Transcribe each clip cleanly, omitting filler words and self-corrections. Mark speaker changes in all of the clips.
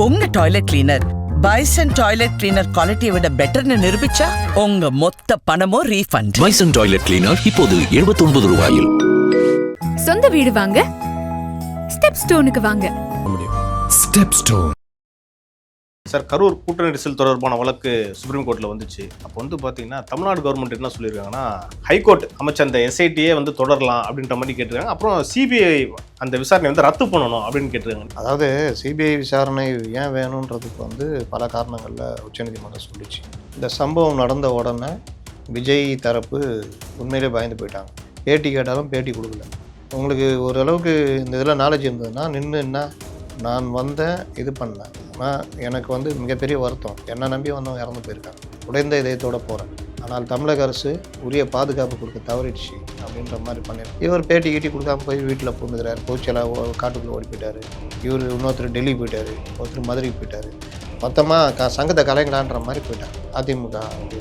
Speaker 1: உங்க toilet cleaner bison toilet cleaner குவாலிட்டியை விட பெட்டர்னு நிரூபிச்சா உங்க மொத்த பணமும் ரீஃபண்ட்.
Speaker 2: பைசன் டாய்லெட் கிளீனர் இப்போது 79 ரூபாயில்.
Speaker 3: சொந்த வீடு வாங்க ஸ்டெப் ஸ்டோனுக்கு வாங்க.
Speaker 2: Step stone.
Speaker 4: சார், கரூர் கூட்ட நெரிசல் தொடர்பான வழக்கு சுப்ரீம் கோர்ட்டில் வந்துச்சு. அப்போ வந்து பார்த்தீங்கன்னா தமிழ்நாடு கவர்மெண்ட் என்ன சொல்லியிருக்காங்கன்னா, ஹைகோர்ட் அமைச்ச அந்த எஸ்ஐடியே வந்து தொடரலாம் அப்படின்ற மாதிரி கேட்டிருக்காங்க. அப்புறம் சிபிஐ அந்த விசாரணை வந்து ரத்து பண்ணணும் அப்படின்னு கேட்டிருக்காங்க.
Speaker 5: அதாவது சிபிஐ விசாரணை ஏன் வேணுன்றதுக்கு வந்து பல காரணங்களில் உச்சநீதிமன்றம் சொல்லிச்சு. இந்த சம்பவம் நடந்த உடனே விஜய் தரப்பு உண்மையிலே பயந்து போயிட்டாங்க. பேட்டி கேட்டாலும் பேட்டி கொடுக்கல. உங்களுக்கு ஓரளவுக்கு இந்த இதில் நாலேஜ் இருந்ததுன்னா நின்றுன்னா நான் வந்தேன் இது பண்ணேன், ஆனால் எனக்கு வந்து மிகப்பெரிய வருத்தம், என்னை நம்பி வந்தவங்க இறந்து போயிருக்காங்க, உடைந்த இதயத்தோடு போகிறேன், ஆனால் தமிழக அரசு உரிய பாதுகாப்பு கொடுக்க தவறிடுச்சு அப்படின்ற மாதிரி பண்ணிடுறேன். இவர் பேட்டி கீட்டி கொடுக்காம போய் வீட்டில் பூந்துக்கிறார், பொதுச்செயலாளர் காட்டுக்குள்ளே ஓடி போயிட்டார், இவர் இன்னொருத்தர் டெல்லி போயிட்டார், ஒருத்தர் மதுரைக்கு போயிட்டார், மொத்தமாக சங்கத்தை கலைங்களான்ற மாதிரி போயிட்டாங்க. அதிமுக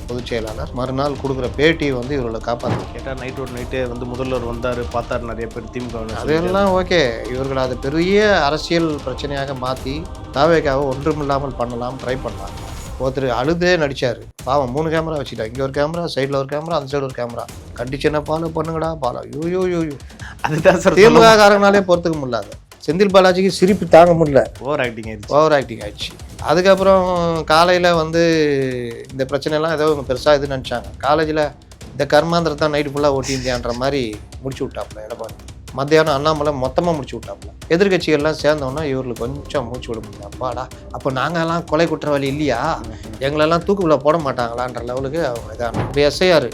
Speaker 5: பொதுச் செயலாளர் மறுநாள் கொடுக்குற பேட்டி வந்து இவர்களை காப்பாற்று
Speaker 4: கேட்டால் நைட்டே வந்து முதல்வர் வந்தார், பார்த்தார், நிறைய பேர் திமுக.
Speaker 5: அதெல்லாம் ஓகே. இவர்கள் அதை பெரிய அரசியல் பிரச்சனையாக மாற்றி தாவேக்காவை ஒன்றுமில்லாமல் பண்ணலாம், ட்ரை பண்ணலாம். ஒருத்தர் அழுதே நடித்தார், பாவம் 3 கேமரா வச்சுட்டா, இங்கே ஒரு கேமரா, சைடில் ஒரு கேமரா, அந்த சைடு ஒரு கேமரா, கண்டிச்சனை ஃபாலோ பண்ணுங்கடா பாலா. யூ
Speaker 4: அதுதான் சார்
Speaker 5: திமுக காரங்களாலே பொறுத்துக்க முடியல. செந்தில் பாலாஜிக்கு சிரிப்பு தாங்க முடியல, ஓவர் ஆக்டிங் ஆயிடுச்சு. அதுக்கப்புறம் காலையில் வந்து இந்த பிரச்சனைலாம் ஏதோ பெருசாக இது நினச்சாங்க. காலேஜில் இந்த கர்மாந்திரத்தை நைட்டு ஃபுல்லாக ஓட்டியிருந்தியான்ற மாதிரி முடிச்சு விட்டாப்புல எடப்பாடி. மத்தியானம் அண்ணாமலை மொத்தமாக முடிச்சு விட்டாப்புல. எதிர்கட்சிகள்லாம் சேர்ந்தோன்னா இவர்களுக்கு கொஞ்சம் மூச்சு விட முடியும். அப்பாடா, அப்போ நாங்கள்லாம் கொலை குற்றவாளி இல்லையா, எங்களெல்லாம் தூக்குக்குள்ளே போட மாட்டாங்களான்ற லெவலுக்கு அவங்க இதான. இப்போ எஸ்ஐஆர்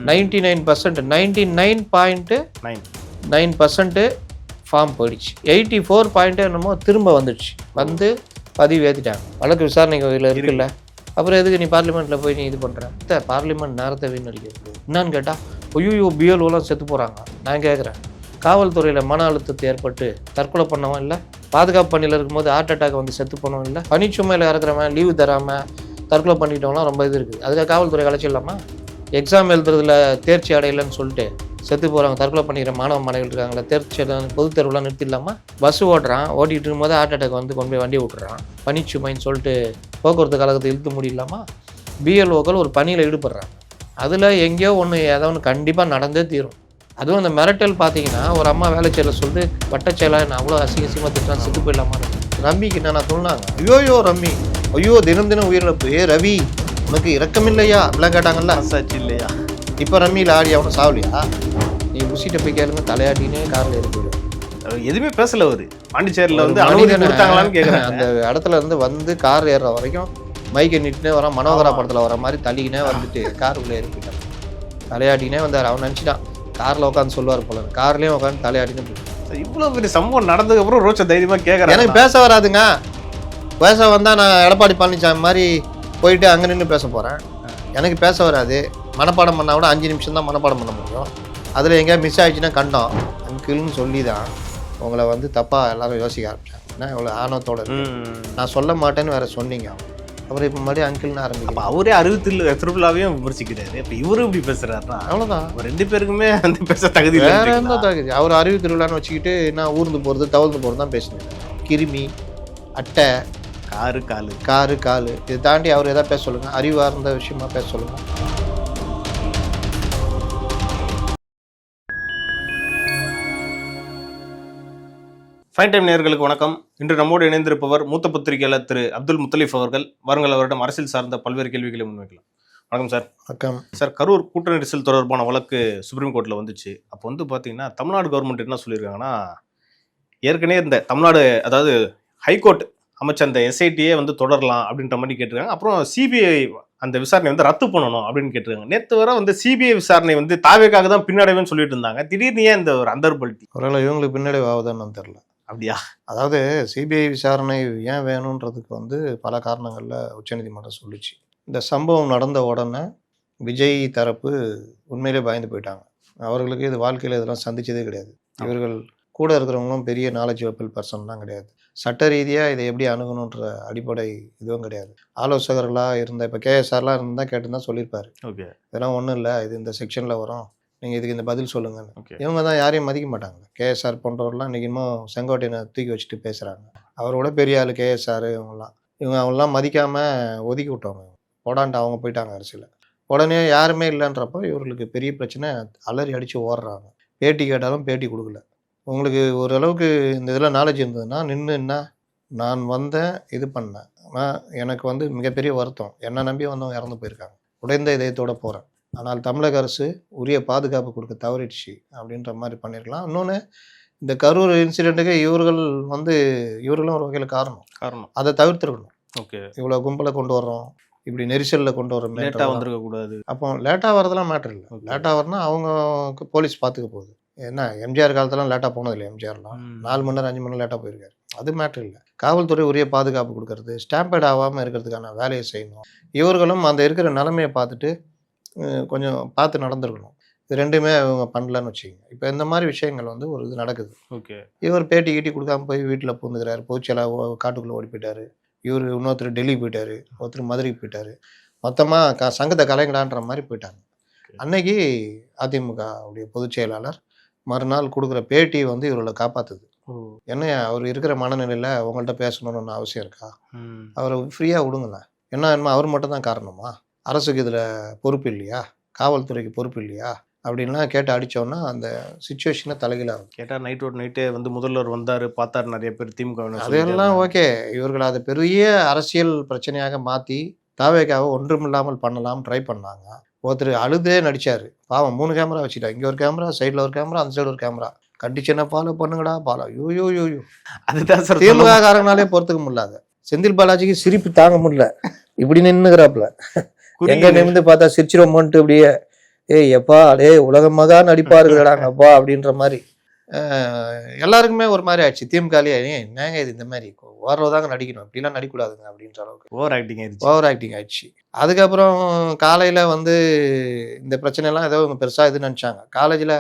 Speaker 5: 99% 99.9% ஃபார்ம் போயிடுச்சு. 84 என்னமோ திரும்ப வந்துடுச்சு. வந்து பதிவு ஏற்றிட்டாங்க. வழக்கு விசாரணைக்கு இதில் இருக்குல்ல, அப்புறம் எதுக்கு நீ பார்லிமெண்ட்டில் போய் நீ இது பண்ணுற? பார்லிமெண்ட் நேரத்தை வீணடிக்கிறது என்னான்னு கேட்டால், ஐயோ பிஎல்ஓலாம் செத்து போகிறாங்க. நான் கேட்குறேன், காவல்துறையில் மன அழுத்தத்தை ஏற்பட்டு தற்கொலை பண்ணவன் இல்லை, பாதுகாப்பு பணியில் இருக்கும்போது ஹார்ட் அட்டாக் வந்து செத்து போனவன் இல்லை, பணிச்சுமையில் இறக்குறவன் லீவு தராமல் தற்கொலை பண்ணிட்டவங்களாம் ரொம்ப இது இருக்குது. அதுக்காக காவல்துறை கலைச்சிடலாமா? எக்ஸாம் எழுதுறதுல தேர்ச்சி அடையலைன்னு சொல்லிட்டு செத்து போகிறாங்க, தற்கொலை பண்ணிக்கிற மாணவ மாணவிகள் இருக்காங்களா, தேர்ச்சி பொது தேர்வுலாம் நிறுத்திடலாமா? பஸ் ஓட்டுறான், ஓட்டிகிட்டு இருக்கும்போது ஹார்ட் அட்டாக் வந்து கொண்டு போய் வண்டியை விட்டுறான், பனிச்சுமைன்னு சொல்லிட்டு போக்குவரத்து கழகத்தை இழுத்து முடியலாமா? பிஎல்ஓக்கள் ஒரு பணியில் ஈடுபடுறாங்க, அதில் எங்கேயோ ஏதோ ஒன்று கண்டிப்பாக நடந்தே தீரும். அதுவும் அந்த மிரட்டல் பார்த்தீங்கன்னா, ஒரு அம்மா வேலை செய்யல சொல்லிட்டு வட்டச்செயலாக நான் அவ்வளோ அசிங்கமாக திட்டான், செத்து போயிடலாமா? ரம்மிக்கு என்ன சொன்னாங்க, ஐயோ ரம்மி, ஐயோ தினம் தினம் உயிரிழப்பு, ரவி உனக்கு இறக்கமில்லையா அப்படிலாம் கேட்டாங்கல்ல,
Speaker 4: சாட்சி இல்லையா?
Speaker 5: இப்போ ரம்மியில் ஆடி அவனை சாவலியா? நீ உசிட்ட போய் கேளுங்க, தலையாட்டினே காரில் ஏறிவிடும்.
Speaker 4: எதுவுமே பேசல. அவரு பாண்டிச்சேரியில் வந்து அனுமதி கொடுத்தாங்களான்னு கேட்குறேன்.
Speaker 5: அந்த இடத்துல இருந்து வந்து கார் ஏறுற வரைக்கும் மைக்கை நிட்டுனே வரான், மனோகரா படத்தில் வர மாதிரி தள்ளிக்கினே வந்துட்டு காருக்குள்ளே ஏறிப்பிட்டான், தலையாட்டினே வந்தார். அவன் நினச்சிட்டான் காரில் உட்காந்து சொல்லுவார் போல, கார்லேயும் உட்காந்து தலையாட்டின்னு போயிட்டான்.
Speaker 4: இவ்வளோ பெரிய சம்பவம் நடந்ததுக்கப்புறம் ரோச்ச தைரியமாக கேட்குறேன்.
Speaker 5: எனக்கு பேச வராதுங்க. பேச வந்தால் நான் எடப்பாடி பழனிசாமி மாதிரி போயிட்டு அங்கே நின்று பேச போகிறேன். எனக்கு பேச வராது. மனப்பாடம் பண்ணால் கூட 5 நிமிஷம் தான் மனப்பாடம் பண்ண முடியும். அதில் எங்கேயா மிஸ் ஆகிடுச்சுன்னா கண்டோம் அங்கிள்னு சொல்லி தான் உங்களை வந்து தப்பாக எல்லாரும் யோசிக்க ஆரம்பித்தாங்க. ஏன்னா இவ்வளோ ஆணவத்தோடு நான் சொல்ல மாட்டேன்னு வேறு சொன்னீங்க. அப்புறம் இப்போ மறுபடியும் அங்கிள்னு ஆரம்பிக்கும்.
Speaker 4: அவரே திருவிழாவையும் விமர்சிக்கிறாரு. இப்போ இவரும் இப்படி பேசுகிறாருன்னா அவ்வளோதான். 2 பேருக்குமே வந்து பேச தகுதி
Speaker 5: வேற எந்த தகுதி? அவர் அறிவு திருவிழான்னு வச்சுக்கிட்டு நான் ஊர்ந்து போகிறது தவழ்ந்து போகிறது தான் பேசினேன். கிருமி, அட்டை, காரு காலு இது தாண்டி அவர் எதாவது பேச சொல்லுங்கள், அறிவார்ந்த விஷயமா பேச சொல்லுங்கள்.
Speaker 4: ஃபைன் டைம் நேயர்களுக்கு வணக்கம். இன்று நம்மோடு இணைந்திருப்பவர் மூத்த பத்திரிகையாளர் திரு அப்துல் முத்தலீப் அவர்கள். வாருங்கள் அவரிடம் அரசியல் சார்ந்த பல்வேறு கேள்விகளை முன்வைக்கலாம். வணக்கம் சார்.
Speaker 5: வணக்கம்
Speaker 4: சார். கரூர் கூட்ட நெரிசல் தொடர்பான வழக்கு சுப்ரீம் கோர்ட்டில் வந்துச்சு. அப்போ வந்து பார்த்தீங்கன்னா தமிழ்நாடு கவர்மெண்ட் என்ன சொல்லியிருக்காங்கன்னா, ஏற்கனவே இந்த தமிழ்நாடு அதாவது ஹைகோர்ட் அமைச்ச அந்த எஸ்ஐடியே வந்து தொடரலாம் அப்படின்ற மாதிரி கேட்டிருக்காங்க. அப்புறம் சிபிஐ அந்த விசாரணை வந்து ரத்து பண்ணணும் அப்படின்னு கேட்டிருக்காங்க. நேற்று வர வந்து சிபிஐ விசாரணை வந்து தாவேக்காக தான் பின்னடைவுன்னு சொல்லிட்டு இருந்தாங்க. திடீர்னு ஏன் இந்த ஒரு அந்தர்பல்ட்டி?
Speaker 5: ஒருவேளை இவங்களுக்கு பின்னடைவு ஆகுதுன்னு தெரியல.
Speaker 4: அப்படியா?
Speaker 5: அதாவது சிபிஐ விசாரணை ஏன் வேணுன்றதுக்கு வந்து பல காரணங்களில் உச்சநீதிமன்றம் சொல்லிச்சு. இந்த சம்பவம் நடந்த உடனே விஜய் தரப்பு உண்மையிலே பயந்து போயிட்டாங்க. அவர்களுக்கு இது வாழ்க்கையில் இதெல்லாம் சந்திச்சதே கிடையாது. இவர்கள் கூட இருக்கிறவங்களும் பெரிய நாலேஜபிள் பர்சன்லாம் கிடையாது. சட்ட ரீதியாக இதை எப்படி அணுகணுன்ற அடிப்படை இதுவும் கிடையாது. ஆலோசகர்களாக இருந்த இப்போ கேஎஸ்ஆர்லாம் இருந்தால் கேட்டுதான் சொல்லியிருப்பாரு.
Speaker 4: ஓகே,
Speaker 5: இதெல்லாம் ஒன்றும் இல்லை, இது இந்த செக்ஷனில் வரும், நீங்கள் இதுக்கு இந்த பதில் சொல்லுங்கன்னு.
Speaker 4: ஓகே.
Speaker 5: இவங்க தான் யாரையும் மதிக்க மாட்டாங்க. கேஎஸ்ஆர் போன்றவர்கள்லாம் இன்றைக்கி இன்னும் செங்கோட்டையனை தூக்கி வச்சுட்டு பேசுகிறாங்க. அவரோட பெரிய ஆள் கேஎஸ்ஆர் அவங்களாம் மதிக்காமல் ஒதுக்கி விட்டவங்க. போடான்ட்டு அவங்க போயிட்டாங்க அரசியலில். உடனே யாருமே இல்லைன்றப்போ இவர்களுக்கு பெரிய பிரச்சனை, அலறி அடித்து ஓடுறாங்க. பேட்டி கேட்டாலும் பேட்டி கொடுக்கல. உங்களுக்கு ஓரளவுக்கு இந்த இதில் நாலேஜ் இருந்ததுன்னா நின்றுன்னா நான் வந்தேன், இது பண்ணேன், ஆனால் எனக்கு வந்து மிகப்பெரிய வருத்தம், என்னை நம்பி வந்தவங்க இறந்து போயிருக்காங்க, உடைந்த இதயத்தோடு போகிறேன், ஆனால் தமிழக அரசு உரிய பாதுகாப்பு கொடுக்க தவறிடுச்சு அப்படின்ற மாதிரி பண்ணியிருக்கலாம். இன்னொன்று, இந்த கரூர் இன்சிடெண்ட்டுக்கு இவர்களும் ஒரு வகையில் காரணம். அதை தவிர்த்துருக்கணும்.
Speaker 4: ஓகே.
Speaker 5: இவ்வளோ கும்பலை கொண்டு வர்றோம், இப்படி நெரிசலில் கொண்டு வரோம்,
Speaker 4: லேட்டாக வந்திருக்க கூடாது.
Speaker 5: அப்போ லேட்டாக வரதெல்லாம் மேட்ரு இல்லை. லேட்டாக வரனா அவங்க போலீஸ் பார்த்துக்க போகுது. ஏன்னா எம்ஜிஆர் காலத்தெல்லாம் லேட்டாக போனதில்லை. எம்ஜிஆர்லாம் 4 மணி நேரம் 5 மணி நேரம் லேட்டாக போயிருக்காரு. அது மேட்ரு இல்லை. காவல்துறை உரிய பாதுகாப்பு கொடுக்கறது, ஸ்டாம்பேட் ஆகாமல் இருக்கிறதுக்கான வேலையை செய்யணும். இவர்களும் அந்த இருக்கிற நிலைமையை பார்த்துட்டு கொஞ்சம் பார்த்து நடந்துருக்கணும். இது ரெண்டுமே அவங்க பண்ணலன்னு வச்சுக்கோங்க. இப்போ இந்த மாதிரி விஷயங்கள் ஒரு இது நடக்குது.
Speaker 4: ஓகே.
Speaker 5: இவர் பேட்டி கீட்டி கொடுக்காம போய் வீட்டில் பூந்துக்கிறாரு, பொதுச்செயலாளர் காட்டுக்குள்ளே ஓடி போயிட்டாரு, இவர் இன்னொருத்தர் டெல்லி போயிட்டாரு, ஒருத்தர் மதுரைக்கு போயிட்டாரு, மொத்தமாக சங்கத்தை கலைங்கடான்ற மாதிரி போயிட்டாங்க. அன்னைக்கு அதிமுக உடைய பொதுச் செயலாளர் மறுநாள் கொடுக்குற பேட்டி இவர்களை காப்பாற்றுது. என்ன அவர் இருக்கிற மனநிலையில் உங்கள்கிட்ட பேசணும்னு அவசியம் இருக்கா? அவரை ஃப்ரீயாக விடுங்களேன். என்ன அவர் மட்டும் தான் காரணமா? அரசுக்கு இதில் பொறுப்பு இல்லையா? காவல்துறைக்கு பொறுப்பு இல்லையா? அப்படின்லாம் கேட்டு அடித்தோன்னா அந்த சுச்சுவேஷனை தலைகீழாகும்.
Speaker 4: கேட்டால் நைட்டே முதல்வர் வந்தார், பார்த்தார், நிறைய பேர் திமுக.
Speaker 5: அதெல்லாம் ஓகே. இவர்கள் அதை பெரிய அரசியல் பிரச்சனையாக மாற்றி தாவேக்காவை ஒன்றுமில்லாமல் பண்ணலாம் ட்ரை பண்ணாங்க. ஒருத்தர் அழுதே நடிச்சாரு, பாவம். 3 கேமரா வச்சுட்டா, இங்கே ஒரு கேமரா, சைடில் ஒரு கேமரா, அந்த சைடு ஒரு கேமரா. கண்டிஷனை ஃபாலோ பண்ணுங்கடா பாலா. யூ
Speaker 4: அதுதான் சார்
Speaker 5: திமுக காரங்களாலே பொறுத்துக்க முடியல. செந்தில் பாலாஜிக்கு சிரிப்பு தாங்க முடியல, இப்படி நின்னுக்கிறாப்புல. எங்க நிமிந்து பார்த்தா சிரிச்சிரோமோன்ட்டு அப்படியே எப்பா உலகமாக நடிப்பாருங்கடாங்கப்பா அப்படின்ற மாதிரி எல்லாருக்குமே ஒரு மாதிரி ஆயிடுச்சு. திமுகலேயே என்னங்க இது இந்த மாதிரி ஓரளவுதாங்க நடிக்கணும், இப்படிலாம் நடிக்கூடாதுங்க அப்படின்ற அளவுக்கு ஓவர் ஆக்டிங் ஆயிடுச்சு. அதுக்கப்புறம் காலையில் இந்த பிரச்சனைலாம் ஏதோ இவங்க பெருசாக இது நினச்சாங்க. காலேஜில்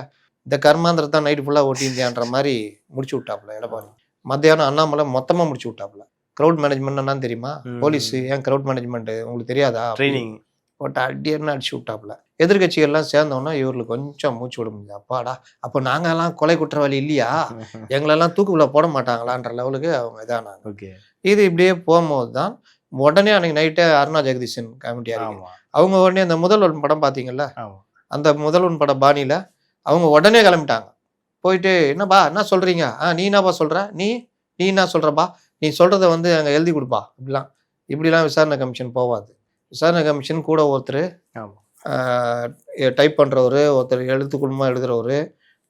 Speaker 5: இந்த கர்மாந்திரத்தை தான் நைட்டு ஃபுல்லாக ஓட்டிந்தியான்ற மாதிரி முடிச்சு விட்டாப்புல எடப்பாடி. மத்தியானம் அண்ணாமலை மொத்தமாக முடிச்சு விட்டாப்புல. க்ரௌட் மேனேஜ்மெண்ட் என்னன்னு தெரியுமா? போலீஸ் ஏன் க்ரௌட் மேனேஜ்மெண்ட் உங்களுக்கு தெரியாதா?
Speaker 4: ட்ரைனிங்
Speaker 5: போட்டு அடியர்னு அடிச்சு விட்டாப்புல. எதிர்கட்சிகள்லாம் சேர்ந்தோன்னா இவர்களுக்கு கொஞ்சம் மூச்சு விட முடியாது. அப்பாடா, அப்போ நாங்கெல்லாம் கொலை குற்றவாளி இல்லையா, எங்களெல்லாம் தூக்குள்ள போட மாட்டாங்களான்ற லெவலுக்கு அவங்க இதானாங்க.
Speaker 4: ஓகே.
Speaker 5: இது இப்படியே போகும்போது தான் உடனே அன்னைக்கு நைட்டே அருணா ஜெகதீசன் கமிட்டி அவங்க உடனே அந்த முதல்வன் படம் பார்த்தீங்கல்ல, அந்த முதல்வன் பட பாணியில் அவங்க உடனே கிளம்பிட்டாங்க. போயிட்டு என்னப்பா என்ன சொல்கிறீங்க, நீ என்னப்பா சொல்கிற, நீ என்ன சொல்கிறப்பா, நீ சொல்கிறத அங்கே எழுதி கொடுப்பா. இப்படிலாம் விசாரணை கமிஷன் போகாது. விசாரணை கமிஷன் கூட ஒருத்தர் டைப் பண்ணுறவர், ஒருத்தர் எழுத்துக்குழுமாக எழுதுகிறவர்,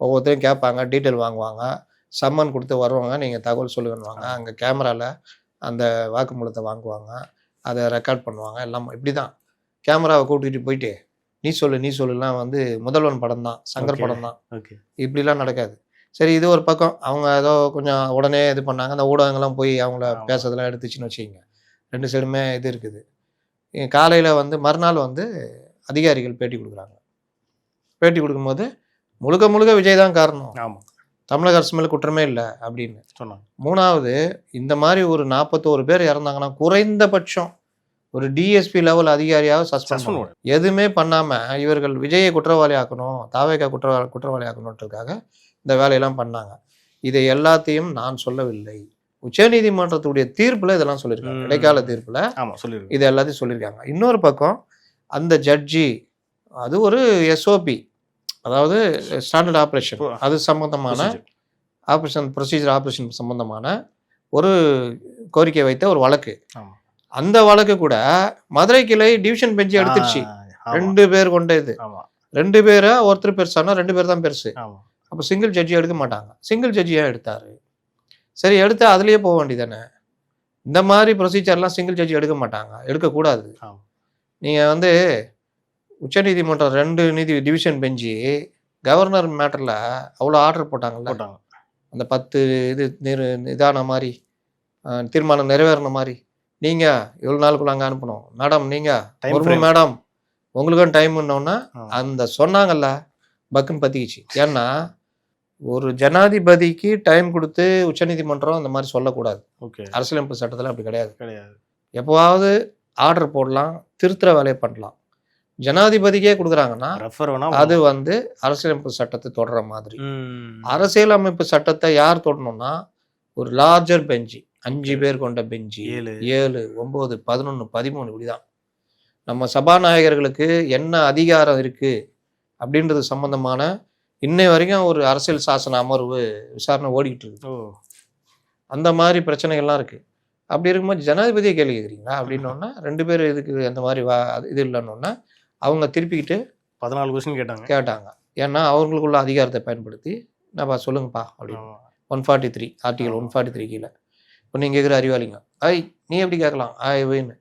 Speaker 5: ஒவ்வொருத்தரையும் கேட்பாங்க, டீட்டெயில் வாங்குவாங்க, சம்மன் கொடுத்து வருவாங்க, நீங்கள் தகவல் சொல்லுங்கன்னுவாங்க. அங்கே கேமராவில் அந்த வாக்குமூலத்தை வாங்குவாங்க, அதை ரெக்கார்ட் பண்ணுவாங்க. எல்லாம் இப்படி தான் கேமராவை கூட்டிகிட்டு போயிட்டு நீ சொல்லுலாம் முதல்வன் படம் தான், சங்கர் படம் தான். இப்படிலாம் நடக்காது. சரி, இது ஒரு பக்கம். அவங்க ஏதோ கொஞ்சம் உடனே இது பண்ணாங்க. அந்த ஊடகங்கள்லாம் போய் அவங்கள பேசுறதெல்லாம் எடுத்துச்சுன்னு வச்சுக்கிங்க. 2 சைடுமே இது இருக்குது. காலையில் மறுநாள் அதிகாரிகள் பேட்டி கொடுக்குறாங்க. பேட்டி கொடுக்கும்போது முழுக்க விஜய் தான் காரணம், தமிழக அரசு மேலே குற்றமே இல்லை அப்படின்னு சொன்னாங்க. 3வது, இந்த மாதிரி ஒரு 41 பேர் இறந்தாங்கன்னா குறைந்தபட்சம் ஒரு டிஎஸ்பி லெவல் அதிகாரியாக சஸ்பெண்ட் பண்ணுவோம். எதுவுமே பண்ணாமல் இவர்கள் விஜயை குற்றவாளி ஆக்கணும், தாவேக்கா குற்றவாளி ஆக்கணுன்றதுக்காக இந்த வேலையெல்லாம் பண்ணாங்க. இதை எல்லாத்தையும் நான் சொல்லவில்லை, உச்சநீதிமன்றத்துடைய தீர்ப்பில் இதெல்லாம் சொல்லியிருக்காங்க. இடைக்கால தீர்ப்பில் இது எல்லாத்தையும் சொல்லியிருக்காங்க. இன்னொரு பக்கம் அந்த ஜட்ஜி அது ஒரு எஸ்ஓபி, அதாவது ஸ்டாண்டர்ட் ஆப்ரேஷன், அது சம்பந்தமான ஆப்ரேஷன் சம்பந்தமான ஒரு கோரிக்கை வைத்த ஒரு வழக்கு. அந்த வழக்கு கூட மதுரை கிளை டிவிஷன் பெஞ்சு எடுத்துருச்சு. 2 பேர் கொண்ட இது. 2 பேரை ஒருத்தர் பெருசானா 2 பேர் தான் பெருசு. அப்போ சிங்கிள் ஜட்ஜி எடுக்க மாட்டாங்க. சிங்கிள் ஜட்ஜியாக எடுத்தாரு. சரி, எடுத்து அதுலேயே போக வேண்டியதானே. இந்த மாதிரி ப்ரொசீஜர்லாம் சிங்கிள் ஜட்ஜி எடுக்க மாட்டாங்க, எடுக்கக்கூடாது. நீங்கள் உச்சநீதிமன்றம் 2 டிவிஷன் பெஞ்சு கவர்னர் மேட்டரில் அவ்வளோ ஆர்டர் போட்டாங்கல்ல, அந்த 10 இதான மாதிரி தீர்மானம் நிறைவேறின மாதிரி, நீங்கள் இவ்வளோ நாளுக்குள்ள அங்கே அனுப்பணும் மேடம், நீங்கள் மேடம் உங்களுக்கும் டைம்னோன்னா அந்த சொன்னாங்கல்ல பக்குன்னு பற்றிக்கிச்சு. ஏன்னா ஒரு ஜனாதிபதிக்கு டைம் கொடுத்து உச்சநீதிமன்றம் அந்த மாதிரி சொல்லக்கூடாது. அரசியலமைப்பு சட்டத்தில் அப்படி கிடையாது. எப்போவாவது ஆர்டர் போடலாம், திருத்துற வேலையை பண்ணலாம். ஜனாதிபதிக்கே கொடுக்குறாங்கன்னா
Speaker 4: ரெஃபர் வேணா
Speaker 5: அது வந்து அரசியலமைப்பு சட்டத்தை தொடர மாதிரி. அரசியலமைப்பு சட்டத்தை யார் தொடரணும்னா ஒரு லார்ஜர் பெஞ்சு, 5 பேர் கொண்ட பெஞ்சு, 7, 9, 11, 13 இப்படிதான். நம்ம சபாநாயகர்களுக்கு என்ன அதிகாரம் இருக்கு அப்படின்றது சம்பந்தமான இன்னை வரைக்கும் ஒரு அரசியல் சாசன அமர்வு விசாரணை ஓடிக்கிட்டு இருக்கு. அந்த மாதிரி பிரச்சனைகள்லாம் இருக்கு. அப்படி இருக்கும்போது ஜனாதிபதியை கேள்வி கேட்குறீங்களா அப்படின்னோன்னா 2 பேர் இதுக்கு அந்த மாதிரி இது இல்லைன்னொன்னா அவங்க திருப்பிக்கிட்டு
Speaker 4: 14 கொஸ்டின் கேட்டாங்க.
Speaker 5: ஏன்னா அவங்களுக்குள்ள அதிகாரத்தை பயன்படுத்தி நான் சொல்லுங்கப்பா அப்படின்னு 143 ஆர்டிகல் 143 கீழே. இப்போ நீங்கள் கேட்குற அறிவாளிங்க நீ எப்படி கேட்கலாம் வேணும்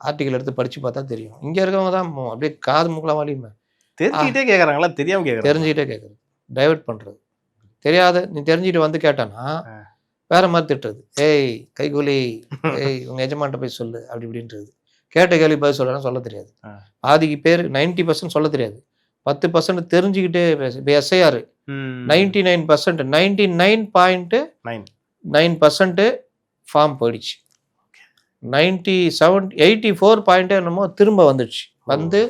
Speaker 5: ஆர்டிகல் எடுத்து படித்து பார்த்தா தெரியும். இங்கே இருக்கவங்க தான் அப்படியே காது மூக்கெல்லாம் வலியுமே
Speaker 4: தெரிஞ்சுக்கிட்டே கேட்குறாங்களா தெரியாமல் கேட்குறாங்க.
Speaker 5: தெரிஞ்சுக்கிட்டே கேட்குறது, டைவர்ட் பண்ணுறது. தெரியாத நீ தெரிஞ்சுக்கிட்டு வந்து கேட்டானா வேற மாதிரி திட்டுறது. கைகூலி உங்கள் எஜமான்ட்ட போய் சொல்லு அப்படி இப்படின்றது. கேட்ட கேள்வி பதில் சொல்லலாம் சொல்ல தெரியாது. பாதிக்கு பேர் 90% சொல்ல தெரியாது. 10% தெரிஞ்சுக்கிட்டே எஸ்ஐஆர் 99% 99.9% ஃபார்ம் போயிடுச்சு. 84 பாயிண்ட் என்னமோ திரும்ப வந்துடுச்சு. வந்து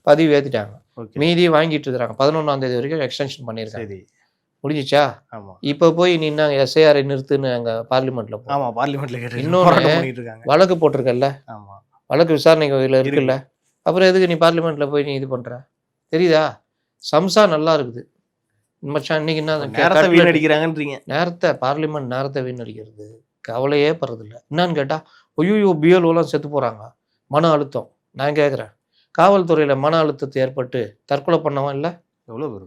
Speaker 5: பதிவு ஏற்றிட்டாங்க. மீதி வாங்கிட்டு இருக்கிறாங்க. 11ஆம் தேதி வரைக்கும் எக்ஸ்டென்ஷன் பண்ணியிருக்காங்க. முடிஞ்சிச்சா? இப்போ போய் நீ என்ன எஸ்ஐஆரை நிறுத்துன்னு அங்கே பார்லிமெண்ட்ல இன்னொன்று வழக்கு போட்டிருக்கல, வழக்கு விசாரணைக்கு இருக்குல்ல, அப்புறம் எதுக்கு நீ பார்லிமெண்ட்ல போய் நீ இது பண்ற? தெரியுதா? சம்சா நல்லா இருக்குது மச்சான். இன்னைக்கு என்ன
Speaker 4: வீணடிக்கிறாங்கன்றீங்க?
Speaker 5: நேரத்தை பார்லிமெண்ட் நேரத்தை வீணடிக்கிறது கவலையே படுறதில்ல. என்னன்னு கேட்டா ஐயோ பிஎல்ஓலாம் செத்து போறாங்க, மன அழுத்தம். நான் கேட்குறேன், காவல்துறையில மன அழுத்தத்தை ஏற்பட்டு தற்கொலை பண்ணவன் இல்லை?
Speaker 4: எவ்வளோ பேர்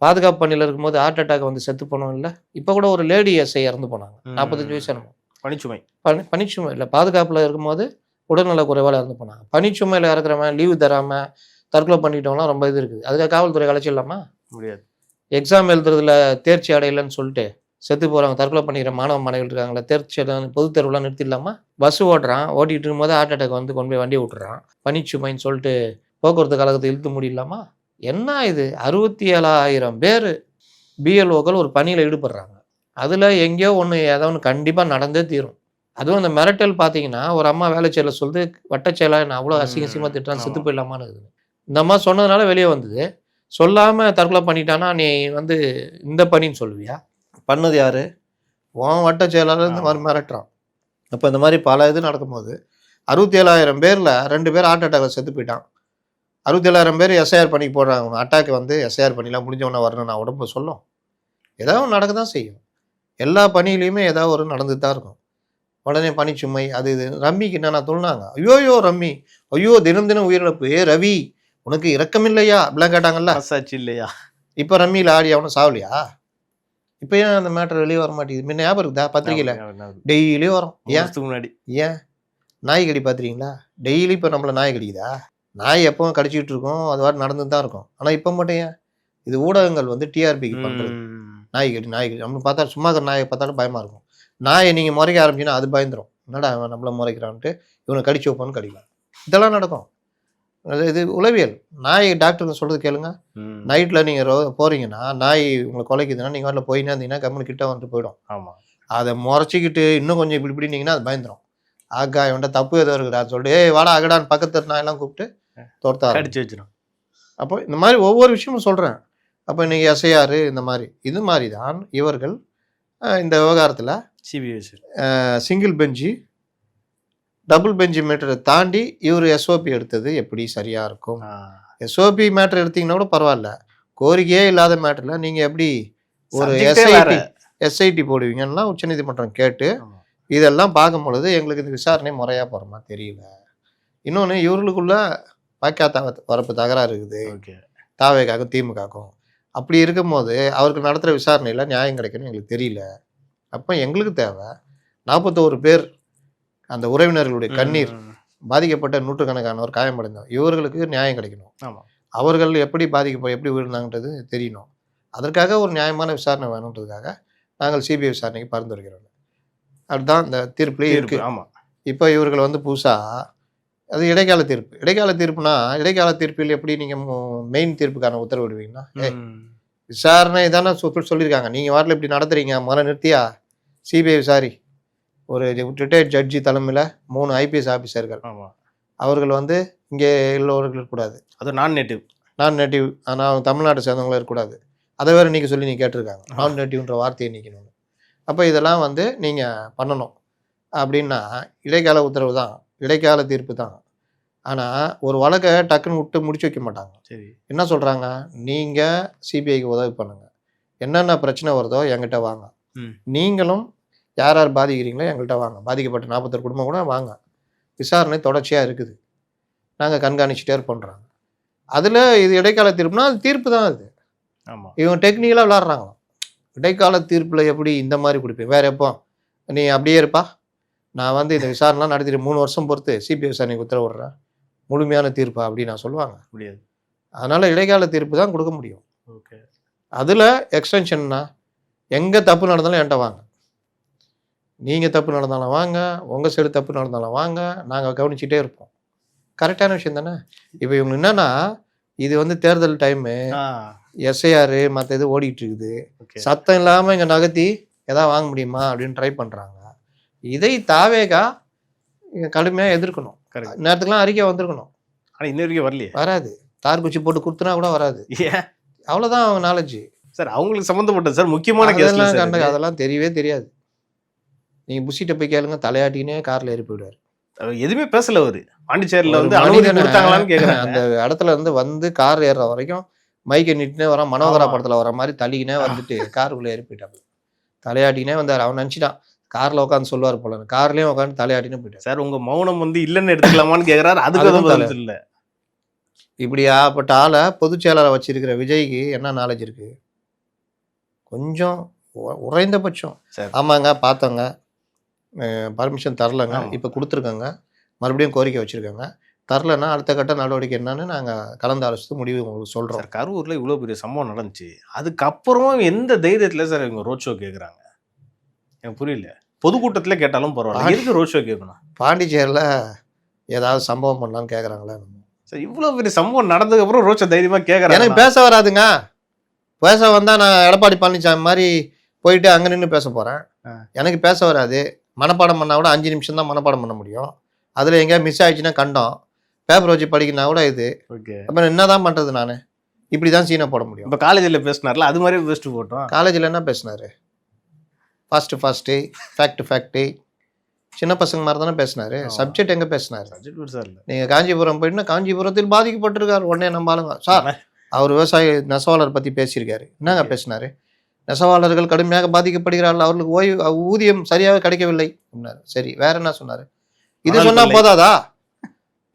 Speaker 5: பாதுகாப்பு பணியில் இருக்கும்போது ஹார்ட் அட்டாக் வந்து செத்து போனவன் இல்லை? இப்போ கூட ஒரு லேடி எஸ்ஐ இறந்து போனாங்க, 45 வயசு என்னமோ. பணிச்சுமை இல்லை, பாதுகாப்புல இருக்கும்போது உடல்நல குறைவால் இறந்து போனாங்க. பணிச்சுமையில இறக்குறவன் லீவு தராம தற்கொலை பண்ணிட்டவங்களாம் ரொம்ப இது இருக்குது. அதுக்காக காவல்துறை கலைச்சிடலாமா?
Speaker 4: முடியாது.
Speaker 5: எக்ஸாம் எழுதுறதுல தேர்ச்சி அடையலைன்னு சொல்லிட்டு செத்து போகிறாங்க, தற்கொலை பண்ணிக்கிற மாணவ மாணவிகள் இருக்காங்களா, தேர்ச்சி பொது தேர்வுலாம் நிறுத்திடலாமா? பஸ் ஓட்டிட்டு இருக்கும்போது ஹார்ட் அட்டாக் வந்து கொண்டு போய் வண்டியை விட்டுறான், பனிச்சுமைன்னு சொல்லிட்டு போக்குவரத்து கழகத்தை இழுத்து முடியலாமா? என்ன இது? 67,000 பேர் பிஎல்ஓக்கள் ஒரு பணியில் ஈடுபடுறாங்க. அதில் எங்கேயோ ஏதோ ஒன்று கண்டிப்பாக நடந்தே தீரும். அதுவும் அந்த மிரட்டல் பார்த்தீங்கன்னா, ஒரு அம்மா வேலை செயல சொல்லுது, வட்டச்செயலா நான் அவ்வளோ அசிங்கமாக திட்டுறான், செத்து போயிடலாமான்னு இருக்குது. இந்த அம்மா சொன்னதுனால வெளியே வந்தது. சொல்லாமல் தற்கொலை பண்ணிட்டானா நீ இந்த பணின்னு சொல்லுவியா? பண்ணது யாரு? உன் வட்ட செயலாளர் இந்த மாதிரி மிரட்டுறான். அப்போ இந்த மாதிரி பல இது நடக்கும்போது 67,000 பேரில் 2 பேர் ஹார்ட் அட்டாக்கில் செத்து போயிட்டான். 67,000 பேர் எஸ்ஐஆர் பண்ணிக்கு போடுறாங்க. அட்டாக் எஸ்ஐஆர் பண்ணிலாம் முடிஞ்சவொன்னே வரணும் நான் உடம்பு சொல்லும். ஏதாவது நடக்க தான் செய்யும். எல்லா பணியிலையுமே ஏதாவது ஒரு நடந்து தான் இருக்கும். உடனே பணிச்சுமை அது இது. ரம்மிக்கு என்னென்ன தொழினாங்க, ஐயோ ரம்மி, ஐயோ தினம் தினம் உயிரிழப்பு, ரவி உனக்கு இரக்கம் இல்லையா அப்படிலாம் கேட்டாங்கல்ல.
Speaker 4: இல்லையா?
Speaker 5: இப்போ ரம்மியில் ஆடி அவனும் சாவலியா? இப்போ ஏன் அந்த மேட்டர் வெளியே வர மாட்டேங்குது? முன்ன ஞாபகம் இருக்குதா? பத்திரிகையில் டெய்லியும் வரும்.
Speaker 4: முன்னாடி
Speaker 5: ஏன் நாய் கடி பார்த்துறீங்களா? டெய்லி இப்போ நம்மளை நாய் கடிக்குதா? நாய் எப்பவும் கடிச்சிக்கிட்டு இருக்கோம், அது வாட்டி நடந்து தான் இருக்கும். ஆனால் இப்போ மட்டும் ஏன் இது ஊடகங்கள் டிஆர்பிக்கு பண்ணுறது. நாய் கடி நம்ம பார்த்தா சும்மா நாயை பார்த்தாலும் பயமாக இருக்கும். நாயை நீங்கள் முறைக்க ஆரம்பிச்சின்னா அது பயந்துடும். என்னடா அவன் நம்மளை முறைக்கிறான்ட்டு இவனை கடிச்சு வைப்பான்னு கடிக்கலாம். இதெல்லாம் நடக்கும். இது உளவியல். நாய் டாக்டருக்கு சொல்கிறது கேளுங்க. நைட்டில் நீங்கள் போகிறீங்கன்னா நாய் உங்களை குலைக்குதுன்னா நீங்கள் வாட்டில் போயின்னா இருந்தீங்கன்னா கம்முனு கிட்ட வந்துட்டு போயிடும்.
Speaker 4: ஆமாம்.
Speaker 5: அதை முறைச்சிக்கிட்டு இன்னும் கொஞ்சம் இப்படி இப்படினீங்கன்னா அது பயந்துடும். ஆகா இவன்ட்ட தப்பு ஏதோ இருக்குடா சொல்லிட்டு வாடா அகடான்னு பக்கத்து நாயெல்லாம் கூப்பிட்டு தோர்த்தா
Speaker 4: அடிச்சு வச்சிடும்.
Speaker 5: அப்போ இந்த மாதிரி ஒவ்வொரு விஷயமும் சொல்கிறேன். அப்போ இன்னைக்கு எஸ்ஐஆர் இந்த மாதிரி இது மாதிரி தான் இவர்கள் இந்த விவகாரத்தில் சிங்கிள் பெஞ்சு டபுள் பெஞ்சு மேட்டரை தாண்டி இவர் எஸ்ஓபி எடுத்தது எப்படி சரியாக இருக்கும்? எஸ்ஓபி மேட்டர் எடுத்தீங்கன்னா கூட பரவாயில்ல, கோரிக்கையே இல்லாத மேட்டரில் நீங்கள் எப்படி ஒரு எஸ்ஐடி போடுவீங்கன்னா உச்சநீதிமன்றம் கேட்டு இதெல்லாம் பார்க்கும் பொழுது எங்களுக்கு இந்த விசாரணை முறையாக போகிறோமா தெரியல. இன்னொன்று இவர்களுக்குள்ள வாய்க்காத்த வரப்பு தகராறு இருக்குது, தாவேக்காக்கும் திமுகக்கும். அப்படி இருக்கும்போது அவருக்கு நடத்துகிற விசாரணையில் நியாயம் கிடைக்கணும்னு எங்களுக்கு தெரியல. அப்போ எங்களுக்கு தேவை 41 பேர் அந்த உறவினர்களுடைய கண்ணீர் பாதிக்கப்பட்ட நூற்றுக்கணக்கானவர் காயமடைந்தோம், இவர்களுக்கு நியாயம் கிடைக்கணும். அவர்கள் எப்படி எப்படி உயிர்ந்தாங்கன்றது தெரியணும். அதற்காக ஒரு நியாயமான விசாரணை வேணுன்றதுக்காக நாங்கள் சிபிஐ விசாரணைக்கு பரிந்துரைக்கிறோம். அதுதான் இந்த தீர்ப்புலேயே இருக்கு. ஆமாம். இப்போ இவர்கள் புதுசாக அது இடைக்கால தீர்ப்பு. இடைக்கால தீர்ப்புனா இடைக்கால தீர்ப்பில் எப்படி நீங்கள் மெயின் தீர்ப்புக்கான உத்தரவு விடுவீங்கன்னா விசாரணை தானே சொல்லியிருக்காங்க, நீங்கள் வாட்டில் இப்படி நடத்துறீங்க முதல்ல நிறுத்தியா சிபிஐ விசாரி. ஒரு ரிட்டையர்ட் ஜட்ஜி தலைமையில் 3 ஐபிஎஸ் ஆஃபீஸர்கள் அவர்கள் இங்கே உள்ளவர்கள் இருக்கக்கூடாது,
Speaker 4: அது நான் நேட்டிவ்.
Speaker 5: நான் நேட்டிவ், ஆனால் அவங்க தமிழ்நாட்டை சேர்ந்தவங்களும் இருக்கக்கூடாது. அதை வேறு நீங்க சொல்லி நீங்கள் கேட்டிருக்காங்க, நான் நேட்டிவ்ன்ற வார்த்தையை நீக்கணும்னு. அப்போ இதெல்லாம் வந்து நீங்கள் பண்ணணும் அப்படின்னா இடைக்கால உத்தரவு தான், இடைக்கால தீர்ப்பு தான். ஆனால் ஒரு வழக்கை டக்குன்னு விட்டு முடிச்சு வைக்க மாட்டாங்க.
Speaker 4: சரி,
Speaker 5: என்ன சொல்கிறாங்க, நீங்கள் சிபிஐக்கு உதவி பண்ணுங்க, என்னென்ன பிரச்சனை வருதோ என்கிட்ட வாங்க, நீங்களும் யார் யார் பாதிக்கிறீங்களோ எங்கள்கிட்ட வாங்க, பாதிக்கப்பட்ட 41 குடும்பம் கூட வாங்க, விசாரணை தொடர்ச்சியாக இருக்குது, நாங்கள் கண்காணிச்சுட்டே பண்ணுறாங்க. அதில் இது இடைக்கால தீர்ப்புனா அது தீர்ப்பு தான். அது
Speaker 4: ஆமாம்,
Speaker 5: இவங்க டெக்னிக்கலாக விளாட்றாங்களாம். இடைக்கால தீர்ப்பில் எப்படி இந்த மாதிரி கொடுப்பேன், வேறு எப்போ நீ அப்படியே இருப்பா, நான் வந்து இந்த விசாரணைலாம் நடத்திட்டு 3 வருஷம் பொறுத்து சிபிஐ விசாரணைக்கு உத்தரவு விடுறேன், முழுமையான தீர்ப்பா அப்படின்னு நான் சொல்லுவாங்க
Speaker 4: முடியாது.
Speaker 5: அதனால் இடைக்கால தீர்ப்பு தான் கொடுக்க முடியும்.
Speaker 4: ஓகே,
Speaker 5: அதில் எக்ஸ்டென்ஷன்னா எங்கே தப்பு நடந்தாலும் என்கிட்ட வாங்க, நீங்கள் தப்பு நடந்தாலும் வாங்க, உங்கள் சைடு தப்பு நடந்தாலும் வாங்க, நாங்கள் கவனிச்சிட்டே இருப்போம். கரெக்டான விஷயம் தானே. இப்போ இவங்க என்னன்னா, இது வந்து தேர்தல் டைமு, எஸ்ஐஆர் மற்ற இது ஓடிட்டு இருக்குது, சத்தம் இல்லாமல் இங்கே நகர்த்தி எதாவது வாங்க முடியுமா அப்படின்னு ட்ரை பண்ணுறாங்க. இதை தாவேகா கடுமையாக எதிர்க்கணும். நேரத்துக்குலாம் அறிக்கை வந்திருக்கணும்,
Speaker 4: ஆனால் இன்ன வரைக்கும் வரலையே.
Speaker 5: வராது, தார் குச்சி போட்டு கொடுத்தனா கூட வராது. அவ்வளோதான் அவங்க நாலேஜ்
Speaker 4: சார். அவங்களுக்கு சம்மந்தப்பட்டது சார், முக்கியமான
Speaker 5: அதெல்லாம் தெரியவே தெரியாது. நீங்கள் புஷிட்ட போய் கேளுங்க, தலையாட்டினே காரில் ஏறி போயிடுவார்.
Speaker 4: எதுவுமே பேசல அவரு. பாண்டிச்சேரியில் வந்து அனுமதி கொடுத்தாங்களான்னு கேட்குறேன்.
Speaker 5: அந்த இடத்துல இருந்து வந்து கார் ஏறுற வரைக்கும் மைக்கை நிட்டுனே வரான், மனோகரா படத்தில் வர மாதிரி தள்ளிக்கினே வந்துட்டு காருக்குள்ளே ஏறி போயிட்டாங்க, தலையாட்டினே வந்தார். அவன் நினச்சிட்டான் காரில் உட்காந்து சொல்லுவார் போல, கார்லேயும் உட்காந்து தலையாட்டினே போயிட்டார்.
Speaker 4: சார் உங்கள் மௌனம் வந்து இல்லைன்னு எடுத்துக்கலாமான்னு கேட்குறாரு, அதுக்கு இல்லை.
Speaker 5: இப்படியாப்பட்ட ஆளை பொதுச் செயலாளரை வச்சிருக்கிற விஜய்க்கு என்ன நாலேஜ் இருக்கு? கொஞ்சம் உறைந்தபட்சம். ஆமாங்க பார்த்தோங்க, பர்மிஷன் தரலங்க, இப்போ கொடுத்துருக்காங்க, மறுபடியும் கோரிக்கை வச்சுருக்காங்க, தரலன்னா அடுத்த கட்ட நடவடிக்கை என்னன்னு நாங்கள் கலந்து ஆலோசித்து முடிவு உங்களுக்கு சொல்கிறோம்.
Speaker 4: சார் கரூரில் இவ்வளோ பெரிய சம்பவம் நடந்துச்சு, அதுக்கப்புறமும் எந்த தைரியத்தில் சார் இவங்க ரோட் ஷோ கேட்குறாங்க? எனக்கு புரியல. பொதுக்கூட்டத்தில் கேட்டாலும் பரவாயில்ல, எதுக்கு ரோட் ஷோ கேட்கணும்?
Speaker 5: பாண்டிச்சேரியில் ஏதாவது சம்பவம் பண்ணலான்னு கேட்குறாங்களா?
Speaker 4: சார் இவ்வளோ பெரிய சம்பவம் நடந்ததுக்கப்புறம் ரோட் ஷோ தைரியமாக கேட்குறாங்க.
Speaker 5: எனக்கு பேச வராதுங்க, பேச வந்தால் நான் எடப்பாடி பழனிசாமி மாதிரி போயிட்டு அங்கே நின்று பேச போகிறேன். எனக்கு பேச வராது. மனப்பாடம் பண்ணால் கூட 5 நிமிஷம் தான் மனப்பாடம் பண்ண முடியும். அதில் எங்கேயா மிஸ் ஆயிடுச்சுன்னா கண்டம், பேப்பர் வச்சு படிக்கணும்னா கூட இது. ஓகே, அப்புறம் என்ன தான் பண்ணுறது? நான் இப்படி தான் சீனை போட முடியும்.
Speaker 4: இப்போ காலேஜில் பேசினார்ல, அது மாதிரி பெஸ்ட்டு போட்டோம்.
Speaker 5: காலேஜில் என்ன பேசினார்? ஃபாஸ்ட்டு ஃபேக்ட்டு சின்ன பசங்க மாதிரி தானே பேசினார். சப்ஜெக்ட் எங்கே பேசினார்? நீங்கள் காஞ்சிபுரம் போயிட்டுனா காஞ்சிபுரத்தில் பாதிக்கப்பட்டிருக்கார், உடனே நம்ம ஆளுங்க சார் அவர் விவசாயி நெசவாளர் பற்றி பேசியிருக்காரு. என்னங்க பேசினார்? நெசவாளர்கள் கடுமையாக பாதிக்கப்படுகிறார்கள், அவர்களுக்கு ஊதியம் சரியாக கிடைக்கவில்லை அப்படின்னாரு. சரி, வேற என்ன சொன்னார்? இது சொன்னா போதாதா?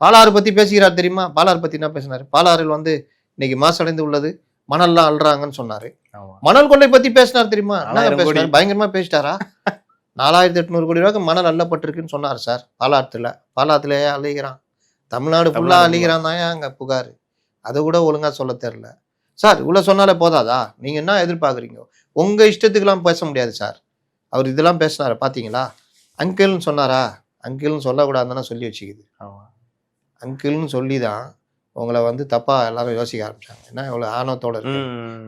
Speaker 5: பாலாறு பற்றி பேசுகிறார் தெரியுமா? பாலாறு பற்றி என்ன பேசினார்? பாலாறில் வந்து இன்னைக்கு மாசடைந்து உள்ளது, மணல்லாம் அள்ளுறாங்கன்னு சொன்னாரு. மணல் கொள்ளை பற்றி பேசினார் தெரியுமா? பேசினார், பயங்கரமா பேசிட்டாரா? 4800 கோடி ரூபாய்க்கு மணல் அள்ளப்பட்டிருக்குன்னு சொன்னார் சார். பாலாத்துலயே அழிகிறான், தமிழ்நாடு ஃபுல்லா அழிகிறான் தான் அங்க புகார். அதை கூட ஒழுங்கா சொல்ல தெரியல சார். இவ்வளோ சொன்னாலே போதாதா? நீங்கள் என்ன எதிர்பார்க்குறீங்க? உங்கள் இஷ்டத்துக்கெல்லாம் பேச முடியாது சார். அவர் இதெல்லாம் பேசினாரா பார்த்தீங்களா? அங்கிள்னு சொன்னாரா? அங்கிள்னு சொல்லக்கூடாதுன்னு சொல்லி வச்சுக்குது. அங்கிள்னு சொல்லி தான் உங்களை வந்து தப்பாக எல்லாரும் யோசிக்க ஆரம்பிச்சாங்க. என்ன இவ்வளோ ஆணவத்தோட இருக்கு,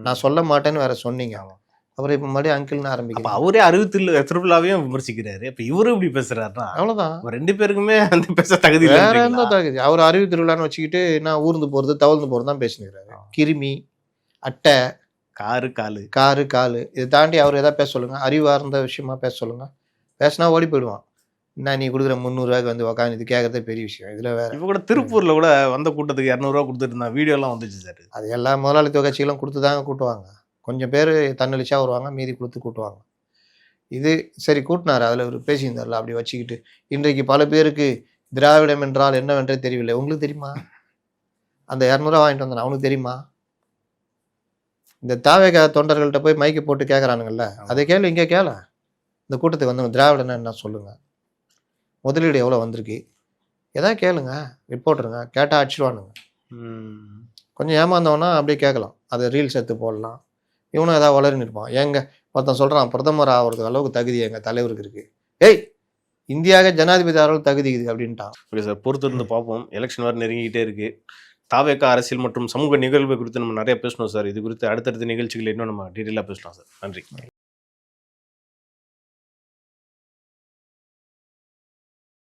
Speaker 5: நான் சொல்ல மாட்டேன்னு வேற சொன்னீங்க. அப்புறம் இப்போ மறுபடியும் அங்கிள்னு ஆரம்பிக்கிறேன்.
Speaker 4: அவரே திருவிழாவையும் விமர்சிக்கிறாரு, இப்போ இவரும் இப்படி பேசுறாருன்னா அவ்வளோதான். 2 பேருக்குமே வந்து பேச தகுதி
Speaker 5: வேற எந்த தகுதி? அவர் அறிவு திருவிழான்னு வச்சுக்கிட்டு நான் ஊர்ந்து போகிறது தவழ்ந்து போகிறது தான் பேசினுக்கிறாரு. கிருமி, அட்டை, காரு காலு இதை தாண்டி அவர் எதாவது பேச சொல்லுங்க, அறிவார்ந்த விஷயமா பேச சொல்லுங்க. பேசினா ஓடி போயிடுவான். என்ன நீ கொடுக்குற 300 ரூபாய்க்கு வந்து உட்காந்து இது கேட்கறதே பெரிய விஷயம். இதில் வேற
Speaker 4: இப்போ கூட திருப்பூரில் கூட வந்த கூட்டத்துக்கு 200 ரூபா கொடுத்துட்டு இருந்தா வீடியோலாம் வந்துச்சு சார்.
Speaker 5: அது எல்லா முதலாளித்துவ கட்சிகளும் கொடுத்து தாங்க கூட்டுவாங்க. கொஞ்சம் பேர் தன்னெழுச்சா வருவாங்க, மீதி கொடுத்து கூட்டுவாங்க. இது சரி கூட்டினார், அதில் ஒரு பேசியிருந்தார்ல, அப்படி வச்சுக்கிட்டு இன்றைக்கு பல பேருக்கு திராவிடம் என்றால் என்னவென்றே தெரியவில்லை. உங்களுக்கு தெரியுமா? அந்த 200 ரூபா வாங்கிட்டு வந்தேன், அவனுக்கு தெரியுமா? இந்த தாவேக தொண்டர்கள்ட்ட போய் மைக்கு போட்டு கேட்குறானுங்கல்ல, அதை கேளு, இங்கே கேள. இந்த கூட்டத்துக்கு வந்து திராவிடன்னா என்ன சொல்லுங்க, முதலீடு எவ்வளோ வந்திருக்கு, எதாவது கேளுங்க, ரிப்போர்ட்டருங்க கேட்டால் அடிச்சிடுவானுங்க. கொஞ்சம் ஏமாந்தவனா அப்படியே கேட்கலாம், அதை ரீல்ஸ் எடுத்து போடலாம். இவனும் ஏதாவது வளர்ந்து இருப்பான். ஒருத்தன் சொல்கிறான் பிரதமர் ஆகிறதுக்கு அளவுக்கு தகுதி எங்கள் தலைவருக்கு இருக்குது. ஏய், இந்தியாவுக்கு ஜனாதிபதி ஆகிறது தகுதி இருக்குது அப்படின்ட்டான்.
Speaker 4: ஓகே சார், பொறுத்து இருந்து பார்ப்போம். எலெக்ஷன் வேறு நெருங்கிக்கிட்டே இருக்குது. தாவேகா அரசியல் மற்றும் சமூக நிகழ்வு குறித்து நம்ம நிறைய பேசணும் சார். இது குறித்து அடுத்தடுத்த நிகழ்ச்சிகள் இன்னும் நம்ம டீட்டெயிலாக பேசலாம் சார். நன்றி.